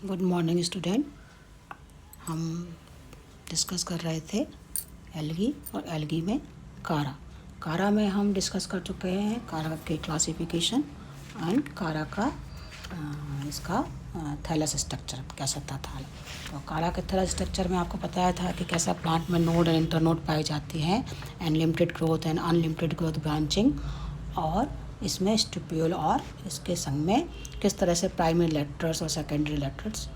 Good morning student. हम discuss कर रहे थे एल्गी और एल्गी में कारा में हम डिस्कस कर चुके हैं कारा के क्लासिफिकेशन एंड कारा का इसका थैलस स्ट्रक्चर कैसा था। तो कारा के थैलस स्ट्रक्चर में आपको बताया था कि कैसा प्लांट में नोड एंड इंटरनोड पाई जाती हैं, unlimited growth and unlimited growth branching, और इसमें स्टिप्यूल और इसके संग में किस तरह से प्राइमरी लेटर्स और सेकेंडरी लेटर्स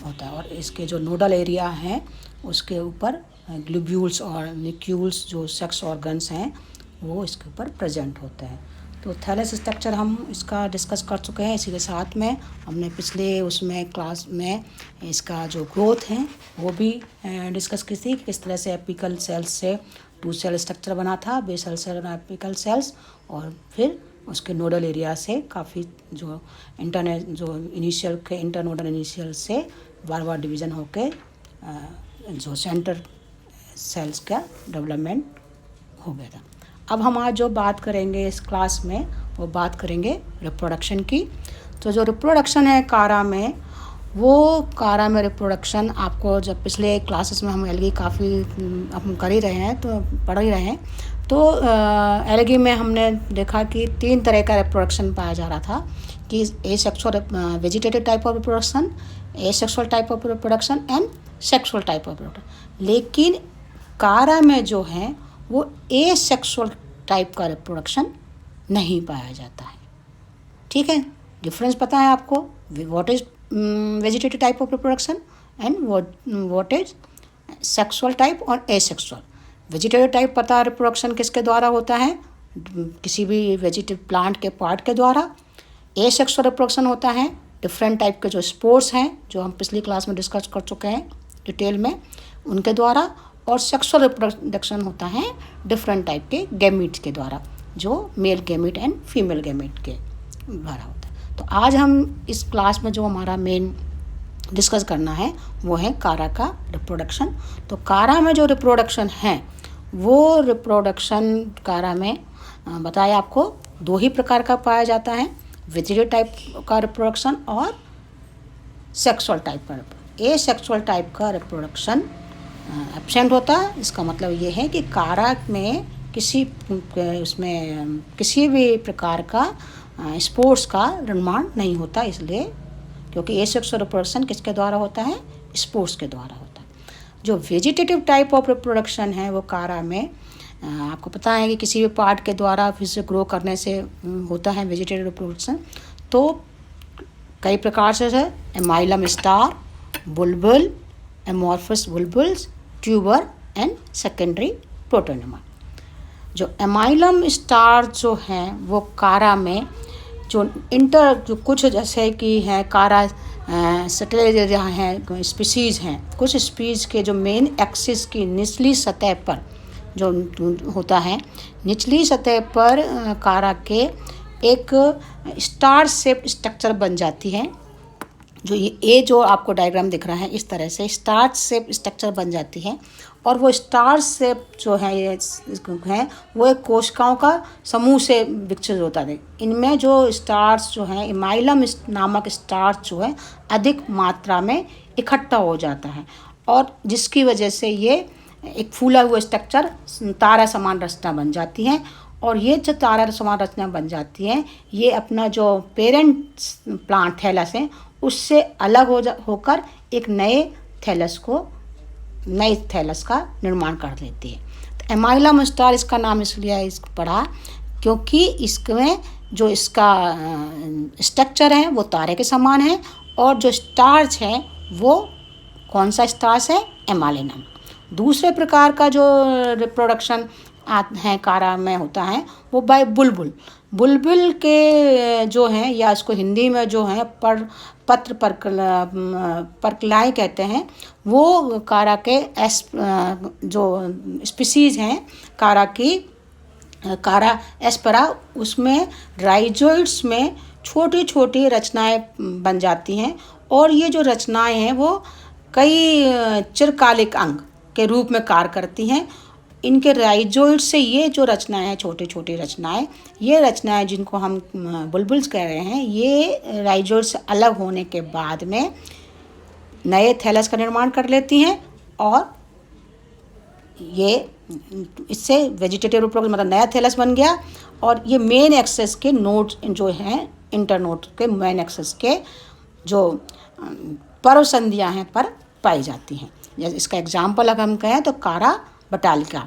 होता है, और इसके जो नोडल एरिया हैं उसके ऊपर ग्लोब्यूल्स और न्यूक्यूल्स जो सेक्स ऑर्गन्स हैं वो इसके ऊपर प्रेजेंट होते हैं। तो थैलस स्ट्रक्चर हम इसका डिस्कस कर चुके हैं। इसी के साथ में हमने पिछले उसमें क्लास में इसका जो ग्रोथ है वो भी डिस्कस की थी कि किस तरह से एपिकल सेल्स से 2 सेल स्ट्रक्चर बना था, बेसल सेल और एपिकल सेल्स, और फिर उसके नोडल एरिया से काफ़ी जो इनिशियल के इंटरनोडल इनिशियल से बार बार डिवीज़न होके जो सेंटर सेल्स का डेवलपमेंट हो गया था। अब हम आज जो बात करेंगे इस क्लास में वो बात करेंगे रिप्रोडक्शन की। तो जो रिप्रोडक्शन है कारा में, वो कारा में रिप्रोडक्शन आपको जब पिछले क्लासेस में हम एल्गी काफ़ी हम कर ही रहे हैं, तो पढ़ ही रहे हैं। तो एल्गी में हमने देखा कि 3 तरह का रिप्रोडक्शन पाया जा रहा था कि asexual vegetative type of reproduction, asexual type of reproduction and sexual type of reproduction. लेकिन कारा में जो है वो एसेक्सुअल टाइप का रिप्रोडक्शन नहीं पाया जाता है। ठीक है, डिफरेंस पता है आपको, what is vegetative type of reproduction and what is sexual type और एसेक्सुअल। वेजिटेटिव टाइप पता है रिप्रोडक्शन किसके द्वारा होता है, किसी भी वेजिटेटिव प्लांट के पार्ट के द्वारा। एसेक्सुअल रिप्रोडक्शन होता है डिफरेंट टाइप के जो स्पोर्स हैं जो हम पिछली क्लास में डिस्कस कर चुके हैं डिटेल में, उनके द्वारा। और सेक्सुअल रिप्रोडक्शन होता है डिफरेंट टाइप के गैमीट्स के द्वारा, जो male gamete and female gamete के द्वारा होता है। तो आज हम इस क्लास में जो हमारा मेन डिस्कस करना है वो है कारा का रिप्रोडक्शन। तो कारा में जो रिप्रोडक्शन है वो रिप्रोडक्शन कारा में बताया आपको 2 ही प्रकार का पाया जाता है, वेजिटेटिव टाइप का रिप्रोडक्शन और सेक्सुअल टाइप का। एसेक्सुअल टाइप का रिप्रोडक्शन एब्सेंट होता है। इसका मतलब ये है कि कारा में किसी भी प्रकार का स्पोर्स का निर्माण नहीं होता, इसलिए क्योंकि एसेक्सुअल रिप्रोडक्शन किसके द्वारा होता है, स्पोर्स के द्वारा होता है। जो वेजिटेटिव टाइप ऑफ रिप्रोडक्शन है वो कारा में आपको पता है कि किसी भी पार्ट के द्वारा फिर से ग्रो करने से होता है वेजिटेटिव रिप्रोडक्शन। तो कई प्रकार से है, amylum star, bulbil, amorphous bulbils, tuber and secondary protonema. जो एमाइलम स्टार जो हैं वो कारा में जो कुछ जैसे कि हैं कारा सटेज हैं स्पीसीज़ हैं, कुछ स्पीसीज़ के जो मेन एक्सिस की निचली सतह पर जो होता है, निचली सतह पर कारा के एक स्टार शेप स्ट्रक्चर बन जाती है। जो ये जो आपको डायग्राम दिख रहा है इस तरह से स्टार शेप स्ट्रक्चर बन जाती है, और वो स्टार शेप जो है ये है वो एक कोशिकाओं का समूह से विकसित होता है। इनमें जो स्टार्स जो हैं, एमाइलम नामक स्टार्स जो है अधिक मात्रा में इकट्ठा हो जाता है, और जिसकी वजह से ये एक फूला हुआ स्ट्रक्चर तारा समान रचना बन जाती है। और ये जो तारा समान रचना बन जाती है ये अपना जो पेरेंट प्लांट थैलस है उससे अलग होकर एक नए थैलस का निर्माण कर लेती है। तो एमाइलम स्टार इसका नाम इसलिए पड़ा क्योंकि इसमें जो इसका स्ट्रक्चर है वो तारे के समान है, और जो स्टार्च है वो कौन सा स्टार्च है, एमाइलम। दूसरे प्रकार का जो रिप्रोडक्शन है कारा में होता है वो बाय बुलबुल के जो हैं, या इसको हिंदी में जो है पत्र परकलाई कहते हैं, वो कारा के जो स्पीसीज़ हैं कारा एस्परा, उसमें राइजोइड्स में छोटी छोटी रचनाएं बन जाती हैं, और ये जो रचनाएं हैं वो कई चिरकालिक अंग के रूप में कार्य करती हैं। इनके राइजोइड से ये जो रचनाएं हैं, छोटी छोटी रचनाएं, ये रचनाएं जिनको हम बुलबुल्स कह रहे हैं, ये राइजोइड से अलग होने के बाद में नए थैलस का निर्माण कर लेती हैं और ये इससे वेजिटेटिव रिप्रोडक्शन मतलब नया थैलस बन गया। और ये मेन एक्सेस के नोड्स जो हैं, इंटरनोड के मेन एक्सेस के जो पर्व संधियाँ हैं पर पाई जाती हैं। जैसे इसका एग्जाम्पल अगर हम कहें तो कारा बटालिका।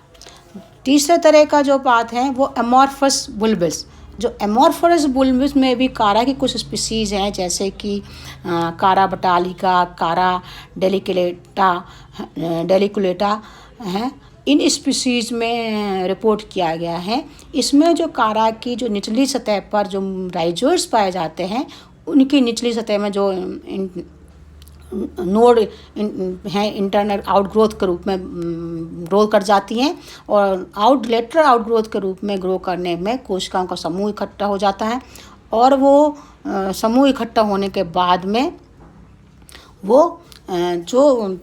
तीसरे तरह का जो बात है वो एमॉर्फस बुलबुल्स। जो एमॉर्फस बुलबुल्स में भी कारा की कुछ स्पीसीज़ हैं, जैसे कि कारा बटालिका, कारा डेलिकुलेटा हैं। इन स्पीसीज़ में रिपोर्ट किया गया है, इसमें जो कारा की जो निचली सतह पर जो राइजोइड्स पाए जाते हैं, उनकी निचली सतह में जो नोड हैं इंटरनल आउटग्रोथ के रूप में ग्रो कर जाती हैं और लेटरल आउटग्रोथ के रूप में ग्रो करने में कोशिकाओं का समूह इकट्ठा हो जाता है। और वो समूह इकट्ठा होने के बाद में वो जो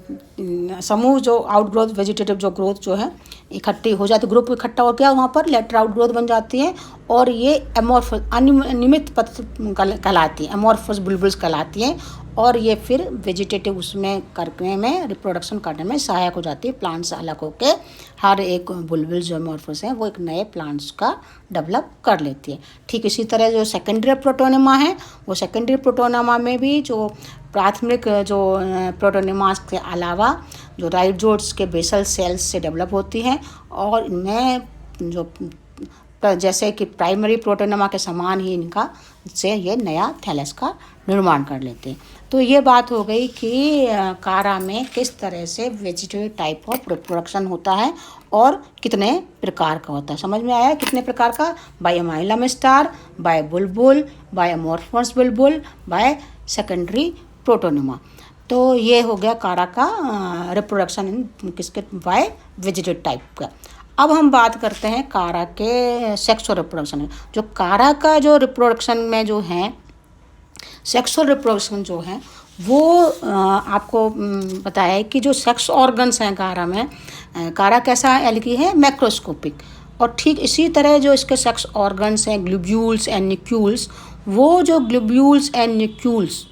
समूह जो आउटग्रोथ वेजिटेटिव जो ग्रोथ जो है इकट्ठी हो जाती, ग्रुप इकट्ठा हो गया, वहाँ पर लेटरल आउटग्रोथ बन जाती है और ये एमॉर्फस अनियमित पत्र कहलाती है, एमॉर्फस बुलबुल्स कहलाती हैं। और ये फिर वेजिटेटिव उसमें करने में रिप्रोडक्शन करने में सहायक हो जाती है। प्लांट से अलग होकर हर एक बुलबुल जो एमॉर्फस है वो एक नए प्लांट्स का डेवलप कर लेती है। ठीक इसी तरह जो सेकेंडरी प्रोटोनेमा है, वो सेकेंडरी प्रोटोनेमा में भी जो प्राथमिक जो प्रोटोनेमास के अलावा जो राइजोइड्स के बेसल सेल्स से डेवलप होती हैं और इनमें जो जैसे कि प्राइमरी प्रोटोनेमा के समान ही इनका से ये नया थैलस का निर्माण कर लेते हैं। तो ये बात हो गई कि कारा में किस तरह से वेजिटेटिव टाइप ऑफ रिप्रोडक्शन होता है और कितने प्रकार का होता है। समझ में आया कितने प्रकार का? Bye amylum star, bye Bulbul, bye amorphous Bulbul, by secondary protonema. तो ये हो गया कारा का रिप्रोडक्शन किसके बाय वेजिटेटिव टाइप का। अब हम बात करते हैं कारा के सेक्सुअल रिप्रोडक्शन। जो कारा का जो रिप्रोडक्शन में जो है सेक्सुअल रिप्रोडक्शन जो है वो आपको बताया है कि जो सेक्स ऑर्गन्स हैं कारा में, कारा कैसा एल्गी है? मैक्रोस्कोपिक। और ठीक इसी तरह जो इसके सेक्स ऑर्गन्स हैं ग्लोब्यूल्स एंड न्यूक्यूल्स, वो जो ग्लोब्यूल्स एंड न्यूक्यूल्स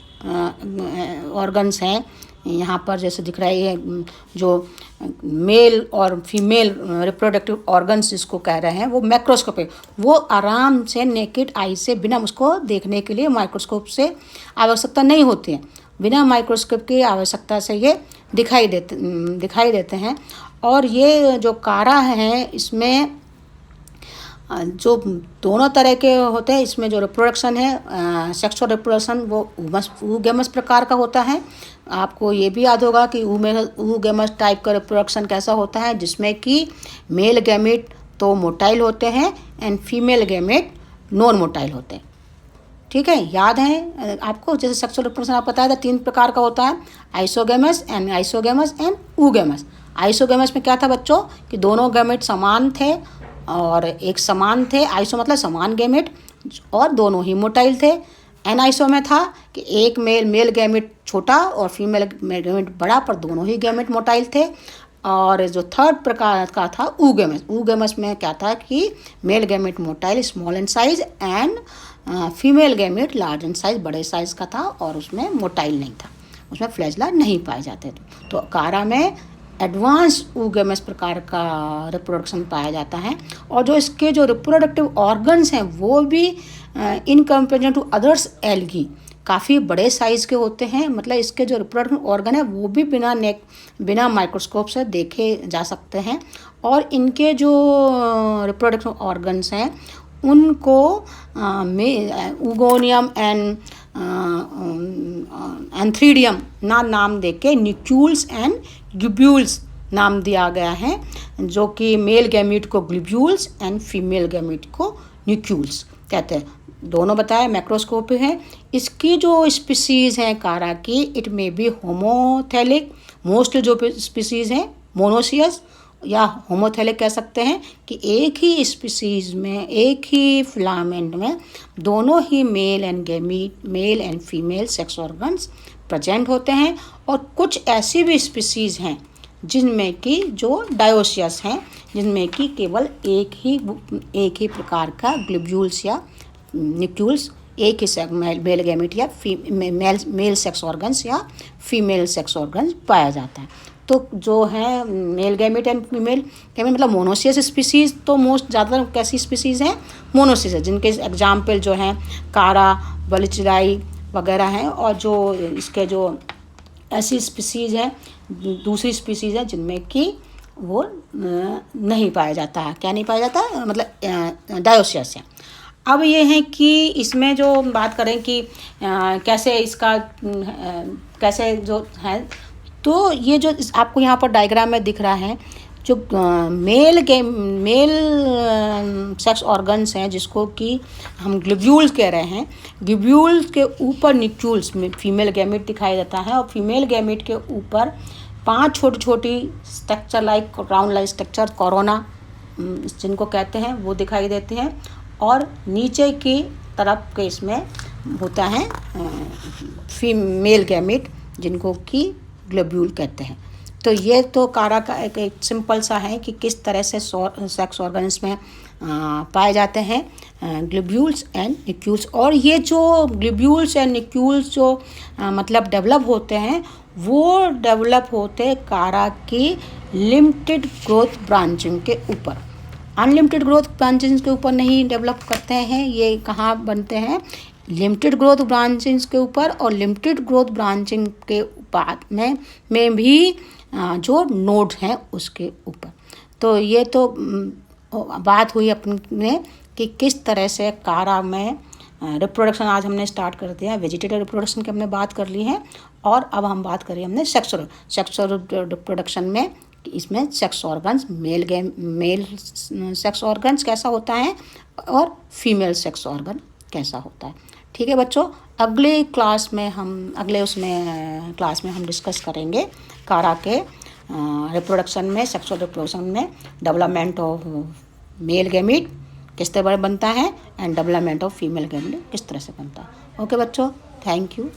ऑर्गन्स हैं यहाँ पर जैसे दिख रहा है, जो मेल और फीमेल रिप्रोडक्टिव ऑर्गन्स जिसको कह रहे हैं वो मैक्रोस्कोपिक, वो आराम से नेकेड आई से बिना उसको देखने के लिए माइक्रोस्कोप से आवश्यकता नहीं होती है, बिना माइक्रोस्कोप की आवश्यकता से ये दिखाई देते हैं। और ये जो कारा है इसमें जो दोनों तरह के होते हैं। इसमें जो रिप्रोडक्शन है सेक्सुअल रिप्रोडक्शन वो ऊगेमस प्रकार का होता है। आपको ये भी याद होगा कि ऊगेमस टाइप का रिप्रोडक्शन कैसा होता है, जिसमें कि मेल गैमेट तो मोटाइल होते हैं and female gamete non motile होते हैं। ठीक है, याद है आपको? जैसे सेक्सुअल रिप्रोडक्शन आप बताया था 3 प्रकार का होता है, आइसोगेमस एंड ऊगेमस। आइसोगेमस में क्या था बच्चों कि दोनों गैमेट समान थे और एक समान थे। आइसो मतलब समान गैमेट और दोनों ही मोटाइल थे। एनाइसो में था कि एक मेल गैमेट छोटा और फीमेल गैमेट बड़ा, पर दोनों ही गैमेट मोटाइल थे। और जो थर्ड प्रकार का था ऊगेमस में क्या था कि male gamete motile small in size and female gamete large in size बड़े साइज का था और उसमें मोटाइल नहीं था, उसमें फ्लैजला नहीं पाए जाते थे। तो कारा में एडवांस ऊगेमस प्रकार का रिप्रोडक्शन पाया जाता है। और जो इसके जो रिप्रोडक्टिव ऑर्गन्स हैं वो भी in comparison to others algae काफ़ी बड़े साइज़ के होते हैं। मतलब इसके जो रिप्रोडक्टिव ऑर्गन है वो भी बिना माइक्रोस्कोप से देखे जा सकते हैं। और इनके जो रिप्रोडक्टिव ऑर्गन्स हैं उनको ऊगोनियम एंड एंथ्रीडियम नाम देके न्यूक्यूल्स एंड ग्लोब्यूल्स नाम दिया गया है, जो कि मेल गैमेट को ग्लोब्यूल्स एंड फीमेल गैमेट को न्यूक्यूल्स कहते हैं। दोनों बताए मैक्रोस्कोप है। इसकी जो स्पीसीज़ हैं कारा की, इट में बी होमोथैलिक, मोस्ट जो स्पीसीज़ हैं मोनोसियस या होमोथैलिक कह सकते हैं कि एक ही स्पीसीज़ में एक ही फिलामेंट में दोनों ही male and female sex organs present होते हैं। और कुछ ऐसी भी स्पीसीज़ हैं जिनमें कि जो डायोसियस हैं, जिनमें कि केवल एक ही प्रकार का ग्लोब्यूल्स या न्यूक्लियस, एक ही मेल गैमेट या मेल सेक्स ऑर्गन्स या फीमेल सेक्स ऑर्गन्स पाया जाता है। तो जो है male gamete and female gamete मतलब मोनोसियस स्पीसीज़, तो मोस्ट ज़्यादातर कैसी स्पीसीज़ हैं? मोनोसियस है, जिनके एग्जाम्पल जो हैं कारा, बलिचराई वगैरह हैं। और जो इसके जो ऐसी स्पीसीज़ हैं, दूसरी स्पीसीज़ है जिनमें कि वो नहीं पाया जाता है। क्या नहीं पाया जाता है? मतलब डायोसियस है। अब ये है कि इसमें जो बात करें कि कैसे इसका कैसे जो है, तो ये जो आपको यहाँ पर डायग्राम में दिख रहा है, जो मेल सेक्स ऑर्गन्स हैं जिसको कि हम ग्लोब्यूल्स कह रहे हैं, ग्लोब्यूल्स के ऊपर न्यूक्लियस में फीमेल गैमेट दिखाई देता है, और फीमेल गैमेट के ऊपर 5 छोटी छोटी structure like round like structure corona जिनको कहते हैं वो दिखाई देते हैं, और नीचे की तरफ के इसमें होता है फीमेल गैमेट जिनको कि ग्लोब्यूल कहते हैं। तो ये तो कारा का एक सिंपल सा है कि किस तरह से सेक्स ऑर्गन्स में पाए जाते हैं ग्लोब्यूल्स एंड न्यूक्लियस। और ये जो ग्लोब्यूल्स एंड न्यूक्लियस जो मतलब डेवलप होते हैं, वो डेवलप होते कारा की लिमिटेड ग्रोथ ब्रांचिंग के ऊपर। अनलिमिटेड ग्रोथ ब्रांचिंग के ऊपर नहीं डेवलप करते हैं। ये कहाँ बनते हैं? लिमिटेड ग्रोथ ब्रांचिंग के ऊपर, और लिमिटेड ग्रोथ ब्रांचिंग के बाद में भी जो नोड्स हैं उसके ऊपर। तो ये तो बात हुई अपने कि किस तरह से कारा में रिप्रोडक्शन आज हमने स्टार्ट कर दिया। वेजिटेटिव रिप्रोडक्शन की हमने बात कर ली है, और अब हम बात करें हमने सेक्सुअल रिप्रोडक्शन में, इसमें sex organs male sex organs कैसा होता है और फीमेल सेक्स ऑर्गन कैसा होता है। ठीक है बच्चों, अगले क्लास में हम डिस्कस करेंगे कारा के रिप्रोडक्शन में, सेक्सुअल रिप्रोडक्शन में डेवलपमेंट ऑफ मेल गैमेट किस तरह बनता है and development of female gamete किस तरह से बनता है। ओके बच्चों, थैंक यू।